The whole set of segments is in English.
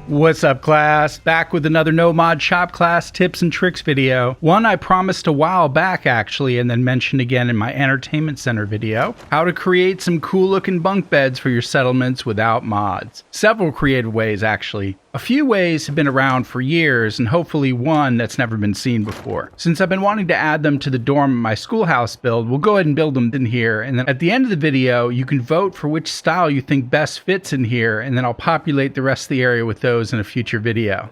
What's up, class? Back with another No Mod Shop class tips and tricks video. One I promised a while back actually, and then mentioned again in my entertainment center video. How to create some cool looking bunk beds for your settlements without mods. Several creative ways actually. A few ways have been around for years, and hopefully one that's never been seen before. Since I've been wanting to add them to the dorm in my schoolhouse build, we'll go ahead and build them in here, and then at the end of the video, you can vote for which style you think best fits in here, and then I'll populate the rest of the area with those in a future video.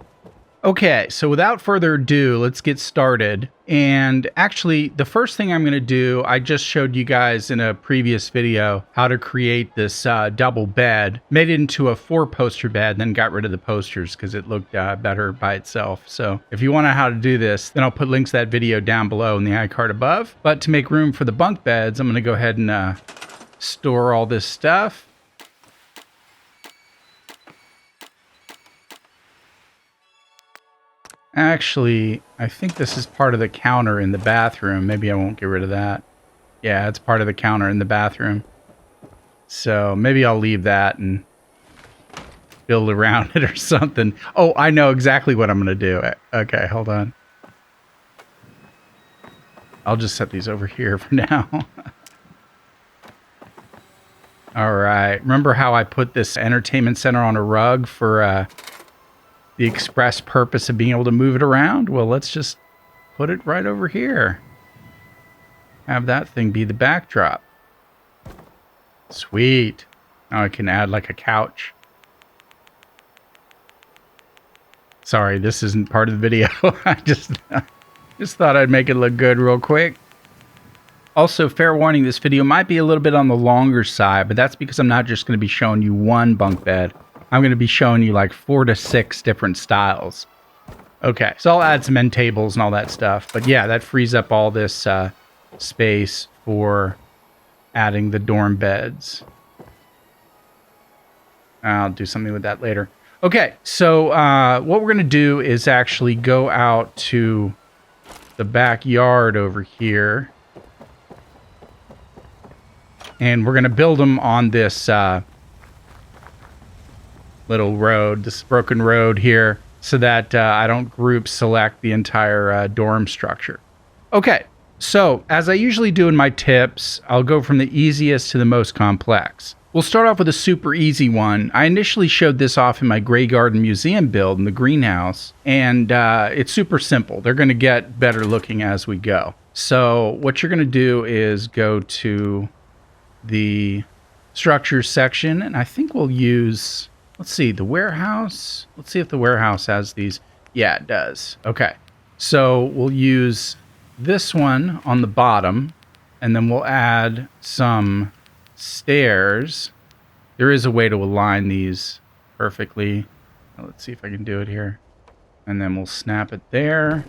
Okay, so without further ado, let's get started. And actually, the first thing I'm going to do, I just showed you guys in a previous video how to create this double bed. Made it into a 4-poster bed, then got rid of the posters because it looked better by itself. So if you want to know how to do this, then I'll put links to that video down below in the iCard above. But to make room for the bunk beds, I'm going to go ahead and store all this stuff. Actually, I think this is part of the counter in the bathroom. Maybe I won't get rid of that. Yeah, it's part of the counter in the bathroom. So maybe I'll leave that and build around it or something. Oh, I know exactly what I'm going to do. Okay, hold on. I'll just set these over here for now. All right. Remember how I put this entertainment center on a rug for the express purpose of being able to move it around? Well, let's just put it right over here. Have that thing be the backdrop. Sweet. Now I can add like a couch. Sorry, this isn't part of the video. I just thought I'd make it look good real quick. Also, fair warning, this video might be a little bit on the longer side, but that's because I'm not just going to be showing you one bunk bed. I'm going to be showing you like 4 to 6 different styles. Okay, so I'll add some end tables and all that stuff. But yeah, that frees up all this space for adding the dorm beds. I'll do something with that later. Okay, so what we're going to do is actually go out to the backyard over here. And we're going to build them on this little road, this broken road here, so that I don't group select the entire dorm structure. Okay, so as I usually do in my tips, I'll go from the easiest to the most complex. We'll start off with a super easy one. I initially showed this off in my Grey Garden Museum build in the greenhouse, and it's super simple. They're going to get better looking as we go. So what you're going to do is go to the structures section, and I think we'll use... Let's see, the warehouse. Let's see if the warehouse has these. Yeah, it does. Okay. So we'll use this one on the bottom, and then we'll add some stairs. There is a way to align these perfectly. Let's see if I can do it here. And then we'll snap it there.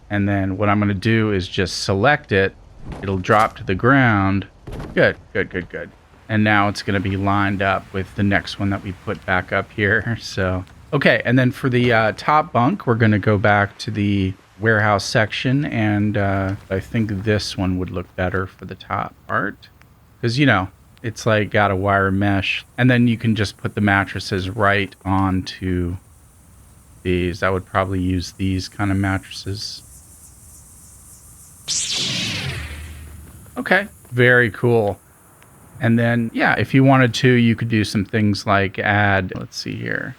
And then what I'm going to do is just select it. It'll drop to the ground. Good, good, good, good. And now it's going to be lined up with the next one that we put back up here. So, okay. And then for the top bunk, we're going to go back to the warehouse section. And I think this one would look better for the top part. Because, you know, it's like got a wire mesh. And then you can just put the mattresses right onto these. I would probably use these kind of mattresses. Okay. Very cool. And then, yeah, if you wanted to, you could do some things like add, let's see here.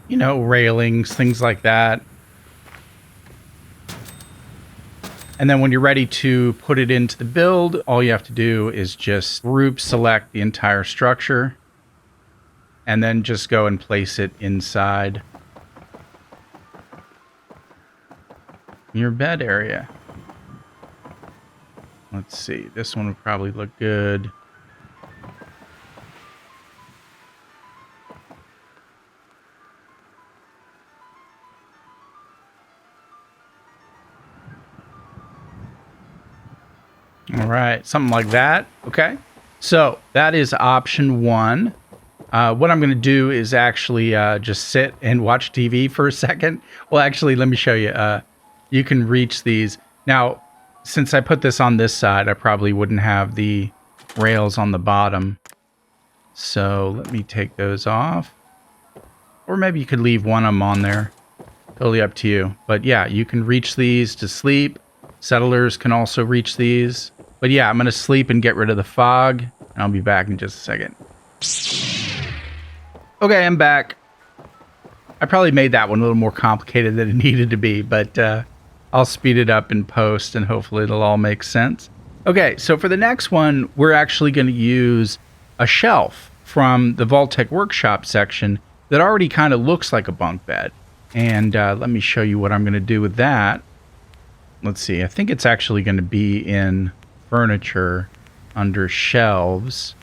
You know, railings, things like that. And then when you're ready to put it into the build, all you have to do is just group select the entire structure. And then just go and place it inside your bed area. Let's see. This one would probably look good. All right, something like that. Okay. So that is option 1. What I'm going to do is actually just sit and watch TV for a second. Well, actually, let me show you. You can reach these. Now, since I put this on this side, I probably wouldn't have the rails on the bottom. So let me take those off. Or maybe you could leave one of them on there. Totally up to you. But yeah, you can reach these to sleep. Settlers can also reach these. But yeah, I'm going to sleep and get rid of the fog. And I'll be back in just a second. Okay, I'm back. I probably made that one a little more complicated than it needed to be. But I'll speed it up in post and hopefully it'll all make sense. Okay, so for the next one, we're actually going to use a shelf from the Vault-Tec workshop section that already kind of looks like a bunk bed. And let me show you what I'm going to do with that. Let's see. I think it's actually going to be in furniture under shelves.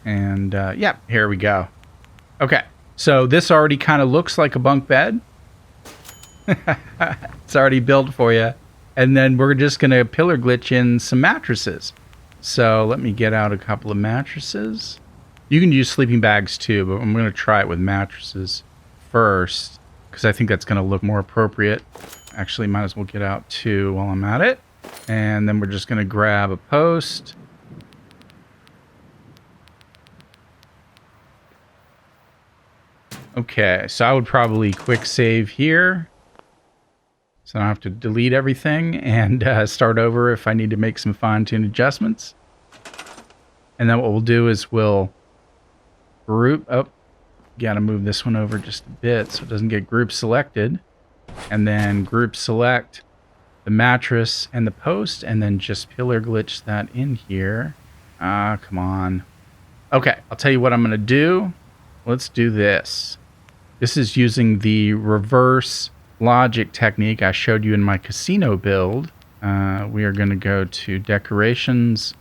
And yeah, here we go. Okay, so this already kind of looks like a bunk bed. It's already built for you. And then we're just going to pillar glitch in some mattresses. So let me get out a couple of mattresses. You can use sleeping bags too, but I'm going to try it with mattresses first because I think that's going to look more appropriate. Actually, might as well get out two while I'm at it. And then we're just going to grab a post. Okay, so I would probably quick save here. So I don't have to delete everything and start over if I need to make some fine-tuned adjustments. And then what we'll do is we'll group. Oh, gotta move this one over just a bit so it doesn't get group selected. And then group select the mattress and the post, and then just pillar glitch that in here. Ah, come on. Okay, I'll tell you what I'm gonna do. Let's do this. This is using the reverse logic technique I showed you in my casino build. We are going to go to decorations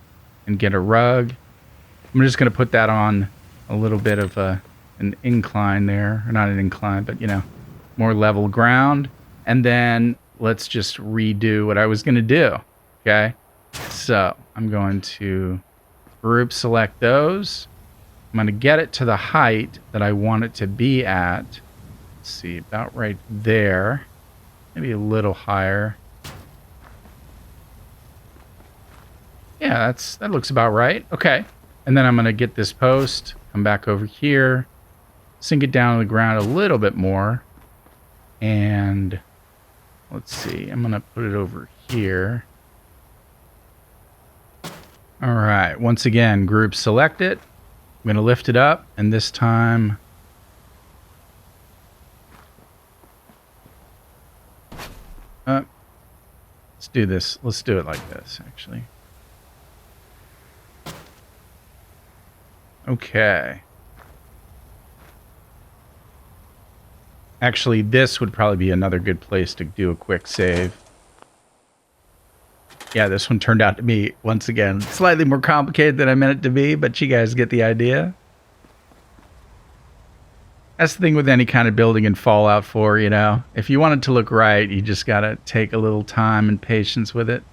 and get a rug. I'm just going to put that on a little bit of an incline there. Or not an incline, but, you know, more level ground. And then let's just redo what I was going to do. Okay? So I'm going to group select those. I'm going to get it to the height that I want it to be at. Let's see, about right there. Maybe a little higher. Yeah, that looks about right. Okay. And then I'm going to get this post, come back over here, sink it down to the ground a little bit more. And let's see, I'm going to put it over here. All right, once again, group select it. I'm going to lift it up, and this time let's do this. Let's do it like this, actually. Okay. Actually, this would probably be another good place to do a quick save. Yeah, this one turned out to be, once again, slightly more complicated than I meant it to be, but you guys get the idea. That's the thing with any kind of building in Fallout 4, you know. If you want it to look right, you just gotta take a little time and patience with it.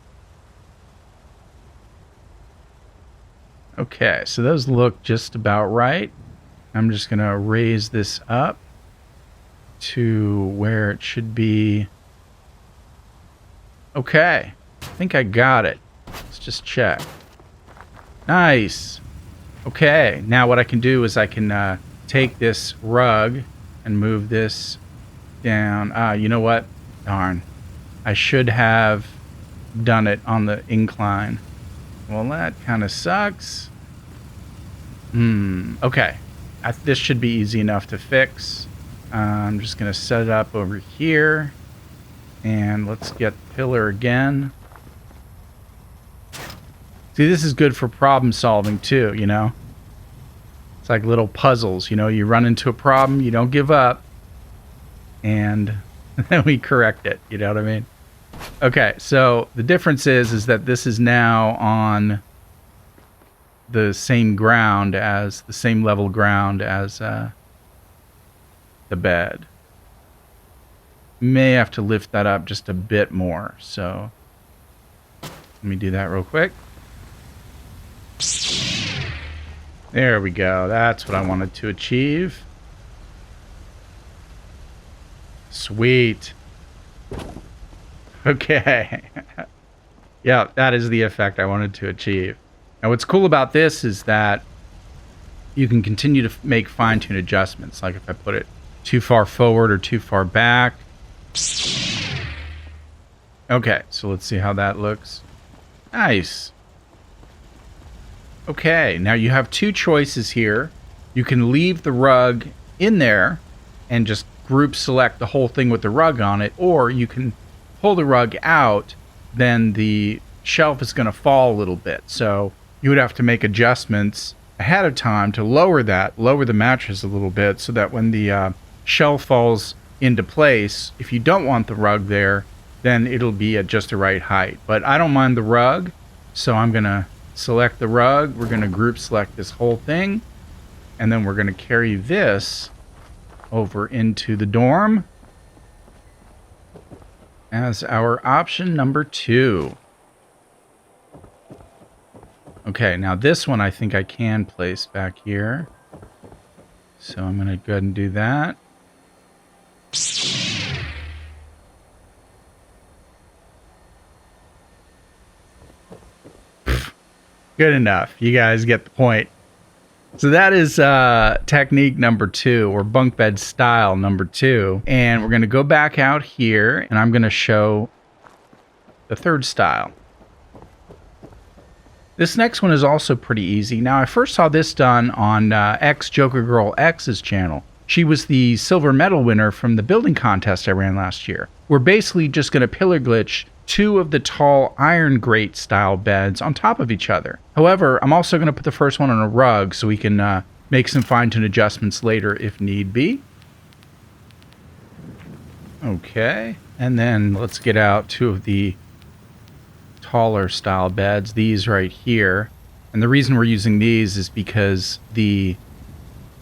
Okay, so those look just about right. I'm just gonna raise this up to where it should be. Okay, I think I got it. Let's just check. Nice. Okay, now what I can do is I can take this rug and move this down. You know what? Darn. I should have done it on the incline. Well, that kind of sucks. Okay. This should be easy enough to fix. I'm just going to set it up over here. And let's get the pillar again. See, this is good for problem solving too, you know? It's like little puzzles, you know? You run into a problem, you don't give up. And then we correct it, you know what I mean? Okay, so the difference is that this is now on the same ground as, the same level ground as the bed. May have to lift that up just a bit more, so let me do that real quick. There we go. That's what I wanted to achieve. Sweet. Okay. Yeah, that is the effect I wanted to achieve. Now, what's cool about this is that you can continue to make fine-tune adjustments. Like if I put it too far forward or too far back. Okay, so let's see how that looks. Nice. Okay, now you have two choices here. You can leave the rug in there and just group select the whole thing with the rug on it, or you can pull the rug out, then the shelf is going to fall a little bit. So you would have to make adjustments ahead of time to lower the mattress a little bit so that when the shelf falls into place, if you don't want the rug there, then it'll be at just the right height. But I don't mind the rug, so I'm going to select the rug. We're going to group select this whole thing, and then we're going to carry this over into the dorm as our option number 2. Okay, now this one I think I can place back here. So I'm going to go ahead and do that. Good enough. You guys get the point. So that is technique number 2, or bunk bed style number 2. And we're going to go back out here, and I'm going to show the third style. This next one is also pretty easy. Now, I first saw this done on Joker Girl X's channel. She was the silver medal winner from the building contest I ran last year. We're basically just going to pillar glitch 2 of the tall iron grate style beds on top of each other. However, I'm also going to put the first one on a rug so we can make some fine-tune adjustments later if need be. Okay, and then let's get out 2 of the taller style beds, these right here. And the reason we're using these is because the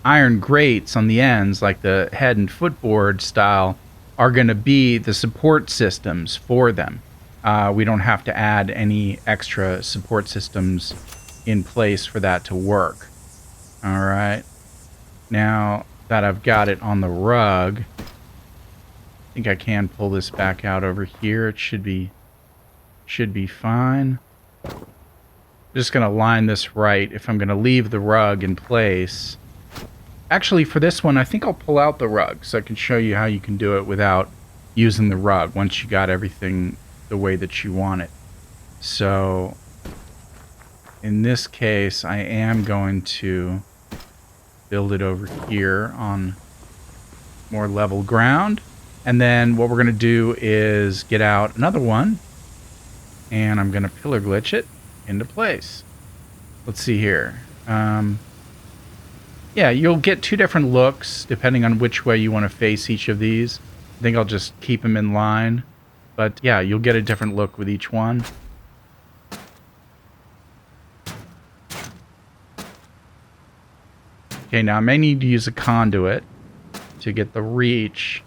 iron grates on the ends, like the head and footboard style, are going to be the support systems for them. We don't have to add any extra support systems in place for that to work. All right. Now that I've got it on the rug, I think I can pull this back out over here. It should be fine. Just going to line this right if I'm going to leave the rug in place. Actually, for this one, I think I'll pull out the rug so I can show you how you can do it without using the rug once you got everything the way that you want it. So in this case, I am going to build it over here on more level ground. And then what we're going to do is get out another one, and I'm going to pillar glitch it into place. Let's see here. Yeah, you'll get 2 different looks depending on which way you want to face each of these. I think I'll just keep them in line. But yeah, you'll get a different look with each one. Okay, now I may need to use a conduit to get the reach.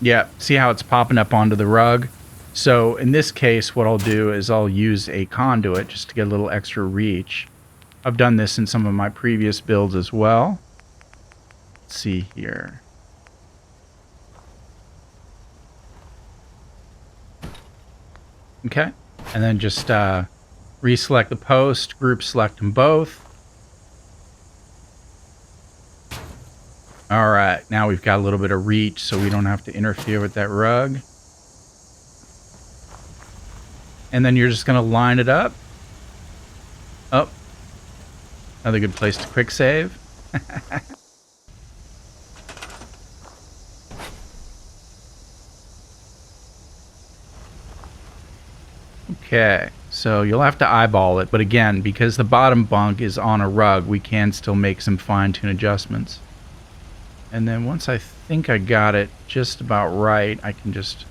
Yeah, see how it's popping up onto the rug? So in this case, what I'll do is I'll use a conduit just to get a little extra reach. I've done this in some of my previous builds as well. Let's see here. Okay, and then just reselect the post, group select them both. All right, now we've got a little bit of reach so we don't have to interfere with that rug. And then you're just going to line it up. Oh, another good place to quick save. Okay, so you'll have to eyeball it, but again, because the bottom bunk is on a rug, we can still make some fine-tune adjustments. And then once I think I got it just about right, I can just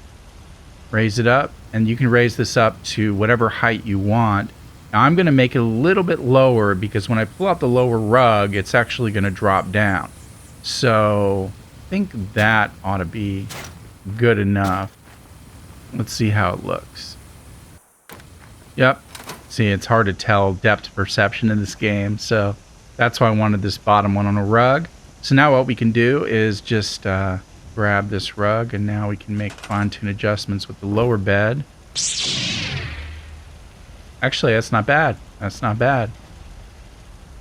raise it up, and you can raise this up to whatever height you want. Now I'm going to make it a little bit lower because when I pull out the lower rug, it's actually going to drop down. So I think that ought to be good enough. Let's see how it looks. Yep. See, it's hard to tell depth perception in this game, so that's why I wanted this bottom one on a rug. So now what we can do is just grab this rug, and now we can make fine-tune adjustments with the lower bed. Actually, that's not bad. That's not bad.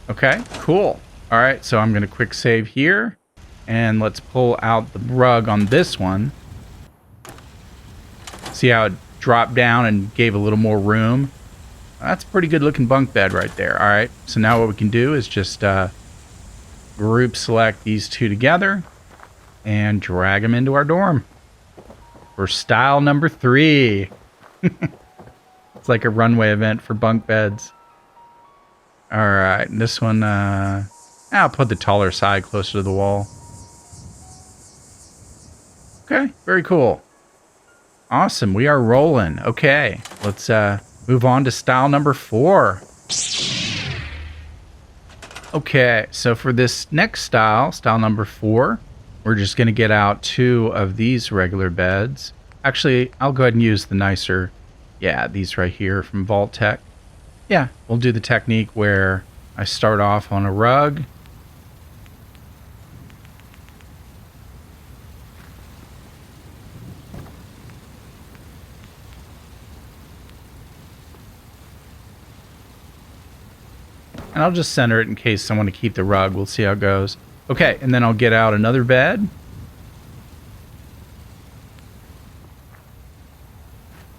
Okay, cool. All right, so I'm going to quick save here. And let's pull out the rug on this one. See how it dropped down and gave a little more room? That's a pretty good looking bunk bed right there. All right, so now what we can do is just group select these two together and drag them into our dorm for style number 3. It's like a runway event for bunk beds. All right, this one, I'll put the taller side closer to the wall. Okay, very cool. Awesome, we are rolling. Okay, let's move on to style number 4. Okay, so for this next style, style number 4, we're just going to get out 2 of these regular beds. Actually, I'll go ahead and use the nicer, these right here from Vault-Tec. Yeah, we'll do the technique where I start off on a rug. And I'll just center it in case I want to keep the rug. We'll see how it goes. Okay, and then I'll get out another bed.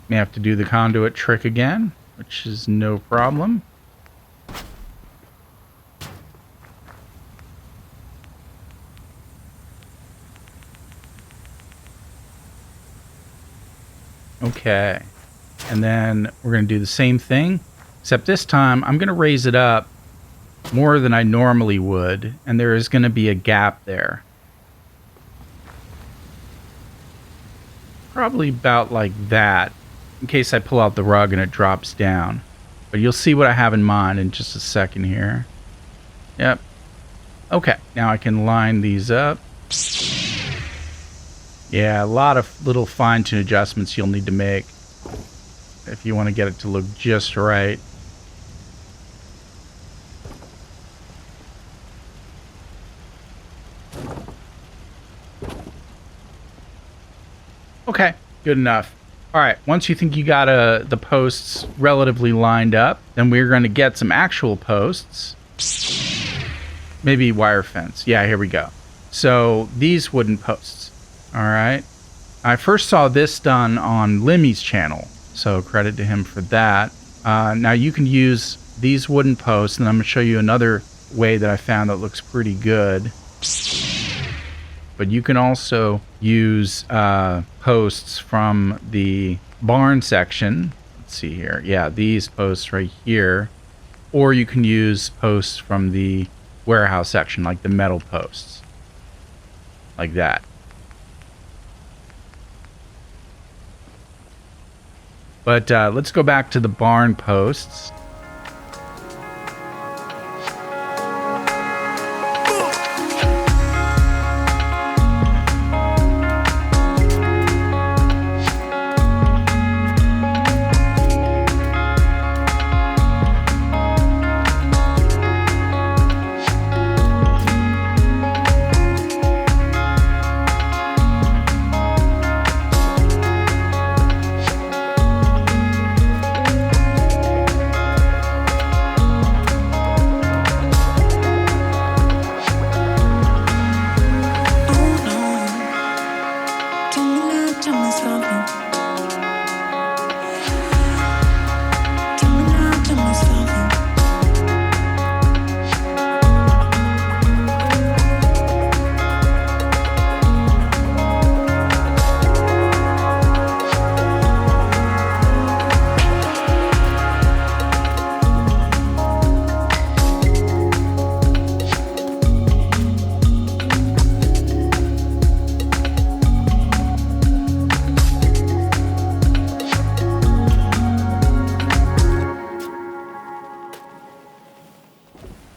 May have to do the conduit trick again, which is no problem. Okay, and then we're going to do the same thing, except this time I'm going to raise it up more than I normally would, and there is going to be a gap there. Probably about like that, in case I pull out the rug and it drops down. But you'll see what I have in mind in just a second here. Yep. Okay, now I can line these up. Yeah, a lot of little fine-tune adjustments you'll need to make if you want to get it to look just right. Okay, good enough. All right, once you think you got the posts relatively lined up, then we're going to get some actual posts. Maybe wire fence. Yeah, here we go. So these wooden posts. All right. I first saw this done on Limmy's channel, so credit to him for that. Now you can use these wooden posts, and I'm going to show you another way that I found that looks pretty good. But you can also use posts from the barn section. Let's see here. Yeah, these posts right here. Or you can use posts from the warehouse section, like the metal posts. Like that. But let's go back to the barn posts.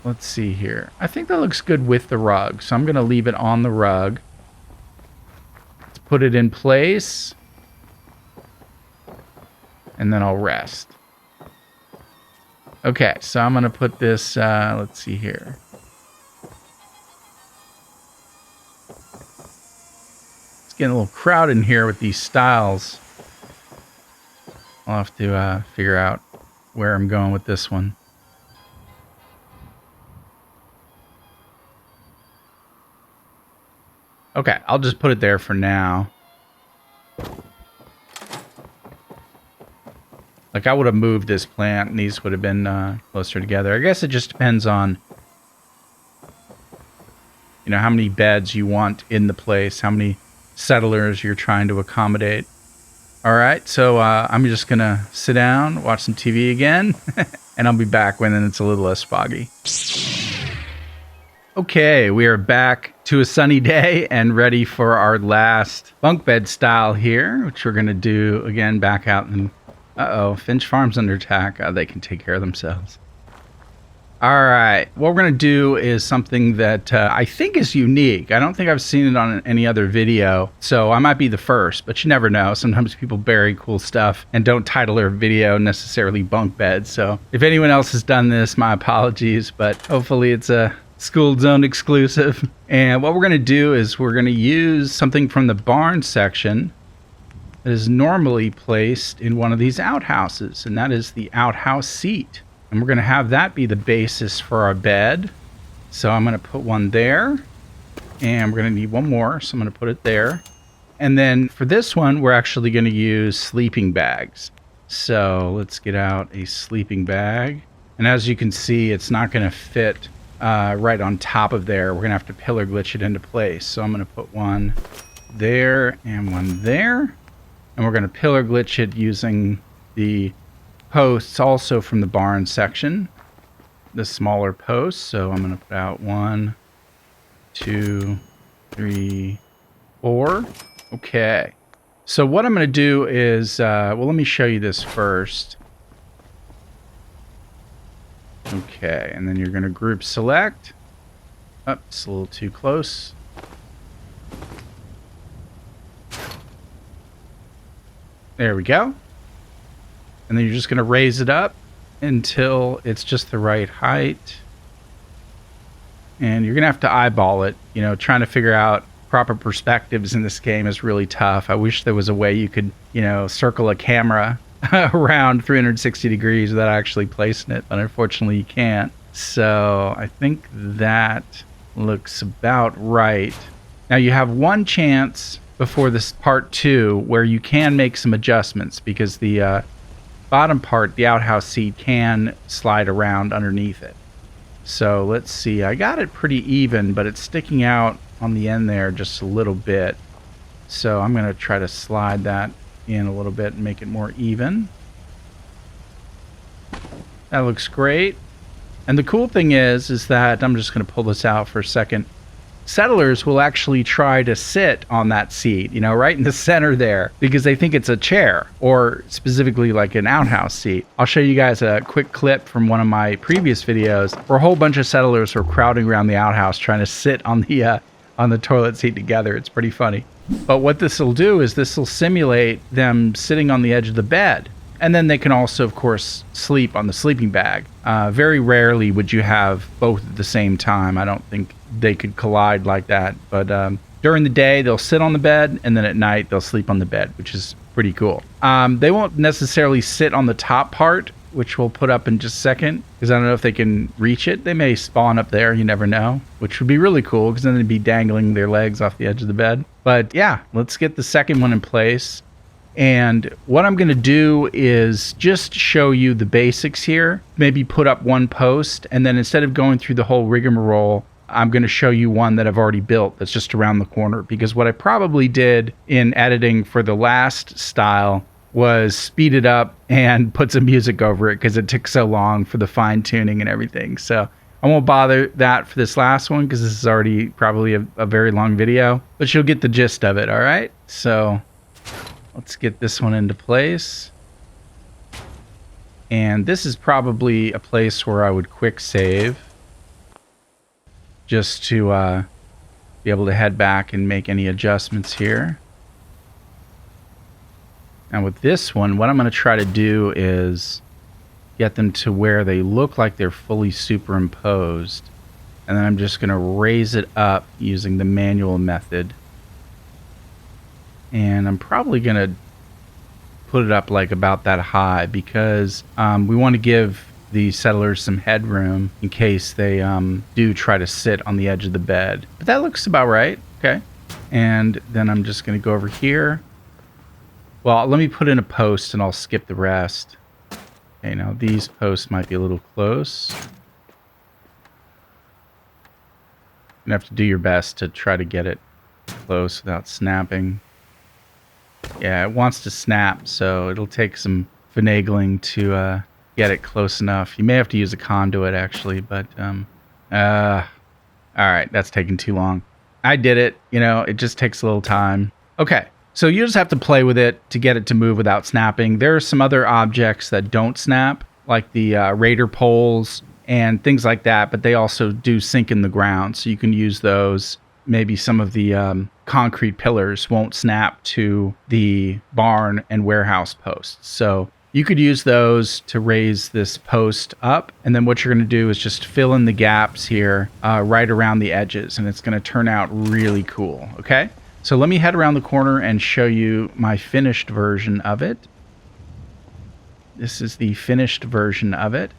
Let's see here. I think that looks good with the rug, so I'm going to leave it on the rug. Let's put it in place. And then I'll rest. Okay, so I'm going to put this, let's see here. It's getting a little crowded in here with these styles. I'll have to figure out where I'm going with this one. Okay, I'll just put it there for now. Like, I would have moved this plant and these would have been closer together. I guess it just depends on, you know, how many beds you want in the place, how many settlers you're trying to accommodate. All right, so I'm just going to sit down, watch some TV again, and I'll be back when it's a little less foggy. Okay, we are back to a sunny day and ready for our last bunk bed style here, which we're going to do again back out in... Uh-oh, Finch Farm's under attack. They can take care of themselves. All right, what we're going to do is something that I think is unique. I don't think I've seen it on any other video, so I might be the first, but you never know. Sometimes people bury cool stuff and don't title their video necessarily bunk bed. So if anyone else has done this, my apologies, but hopefully it's a Schooled Zone exclusive. And what we're going to do is we're going to use something from the barn section that is normally placed in one of these outhouses, and that is the outhouse seat. And we're going to have that be the basis for our bed. So I'm going to put one there, and we're going to need one more, so I'm going to put it there. And then for this one, we're actually going to use sleeping bags. So let's get out a sleeping bag. And as you can see, it's not going to fit right on top of there. We're going to have to pillar glitch it into place. So I'm going to put one there and one there. And we're going to pillar glitch it using the posts also from the barn section, the smaller posts. So I'm going to put out 1, 2, 3, 4. Okay. So what I'm going to do is, well, let me show you this first. Okay, and then you're going to group select. Oh, it's a little too close. There we go. And then you're just going to raise it up until it's just the right height. And you're going to have to eyeball it. You know, trying to figure out proper perspectives in this game is really tough. I wish there was a way you could, you know, circle a camera around 360 degrees without actually placing it. But unfortunately, you can't. So I think that looks about right. Now you have one chance before this part 2 where you can make some adjustments, because the bottom part, the outhouse seat, can slide around underneath it. So let's see, I got it pretty even, but it's sticking out on the end there just a little bit. So I'm going to try to slide that in a little bit and make it more even. That looks great. And the cool thing is that, I'm just going to pull this out for a second, settlers will actually try to sit on that seat, you know, right in the center there, because they think it's a chair, or specifically like an outhouse seat. I'll show you guys a quick clip from one of my previous videos where a whole bunch of settlers were crowding around the outhouse trying to sit on the toilet seat together. It's pretty funny. But what this will do is this will simulate them sitting on the edge of the bed. And then they can also, of course, sleep on the sleeping bag. Very rarely would you have both at the same time. I don't think they could collide like that. But during the day, they'll sit on the bed, and then at night, they'll sleep on the bed, which is pretty cool. They won't necessarily sit on the top part, which we'll put up in just a second, because I don't know if they can reach it. They may spawn up there, you never know, which would be really cool, because then they'd be dangling their legs off the edge of the bed. But yeah, let's get the second one in place. And what I'm going to do is just show you the basics here, maybe put up one post, and then instead of going through the whole rigmarole, I'm going to show you one that I've already built that's just around the corner. Because what I probably did in editing for the last style was speed it up and put some music over it, because it took so long for the fine tuning and everything. So I won't bother that for this last one, because this is already probably a very long video, but you'll get the gist of it. All right, so let's get this one into place. And this is probably a place where I would quick save, just to be able to head back and make any adjustments here. And with this one, what I'm going to try to do is get them to where they look like they're fully superimposed. And then I'm just going to raise it up using the manual method. And I'm probably going to put it up like about that high because we want to give the settlers some headroom in case they do try to sit on the edge of the bed. But that looks about right. Okay. And then I'm just going to go over here. Well, let me put in a post and I'll skip the rest. Okay, now these posts might be a little close. You have to do your best to try to get it close without snapping. Yeah, it wants to snap, so it'll take some finagling to get it close enough. You may have to use a conduit, actually, but all right, that's taking too long. I did it. You know, it just takes a little time. Okay, so you just have to play with it to get it to move without snapping. There are some other objects that don't snap, like the raider poles and things like that, but they also do sink in the ground, so you can use those. Maybe some of the concrete pillars won't snap to the barn and warehouse posts. So you could use those to raise this post up, and then what you're going to do is just fill in the gaps here right around the edges, and it's going to turn out really cool, okay? So let me head around the corner and show you my finished version of it. This is the finished version of it.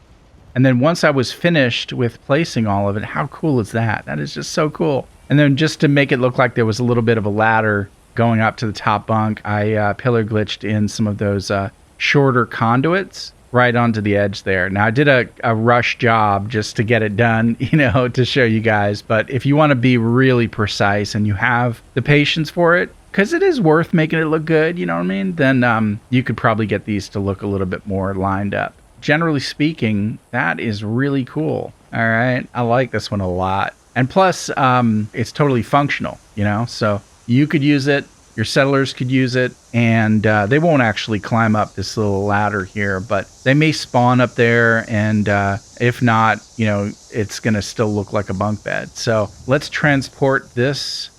And then once I was finished with placing all of it, how cool is that? That is just so cool. And then just to make it look like there was a little bit of a ladder going up to the top bunk, I pillar glitched in some of those shorter conduits right onto the edge there. Now, I did a rush job just to get it done, you know, to show you guys. But if you want to be really precise and you have the patience for it, because it is worth making it look good, you know what I mean? Then you could probably get these to look a little bit more lined up. Generally speaking, that is really cool. All right. I like this one a lot. And plus, it's totally functional, you know? So you could use it, your settlers could use it, and they won't actually climb up this little ladder here, but they may spawn up there, and if not, you know, it's going to still look like a bunk bed. So let's transport this.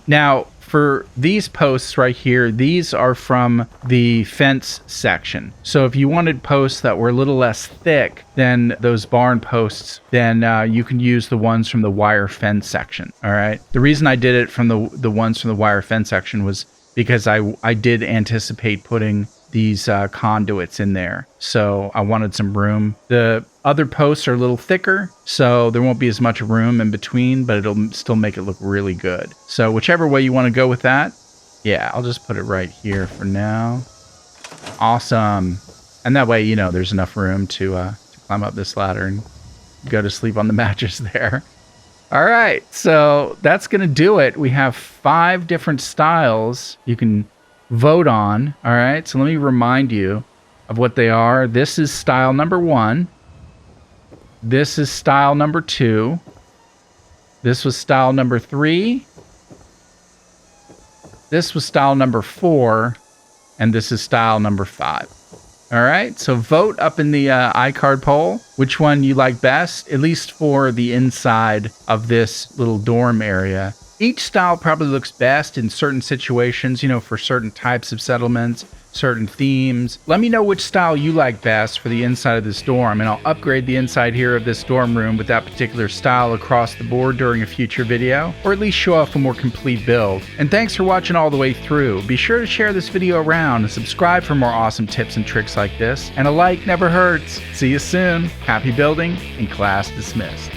Now, for these posts right here, these are from the fence section. So if you wanted posts that were a little less thick than those barn posts, then you can use the ones from the wire fence section, all right? The reason I did it from the ones from the wire fence section was because I did anticipate putting these conduits in there. So I wanted some room. The other posts are a little thicker, so there won't be as much room in between, but it'll still make it look really good. So whichever way you want to go with that, yeah, I'll just put it right here for now. Awesome. And that way, you know, there's enough room to climb up this ladder and go to sleep on the mattress there. All right, so that's going to do it. We have 5 different styles you can vote on. All right, so let me remind you of what they are. This is style number 1. This is style number 2. This was style number 3. This was style number 4. And this is style number 5. All right, so vote up in the iCard poll which one you like best, at least for the inside of this little dorm area. Each style probably looks best in certain situations, you know, for certain types of settlements, certain themes. Let me know which style you like best for the inside of this dorm, and I'll upgrade the inside here of this dorm room with that particular style across the board during a future video, or at least show off a more complete build. And thanks for watching all the way through. Be sure to share this video around and subscribe for more awesome tips and tricks like this, and a like never hurts. See you soon. Happy building, and class dismissed.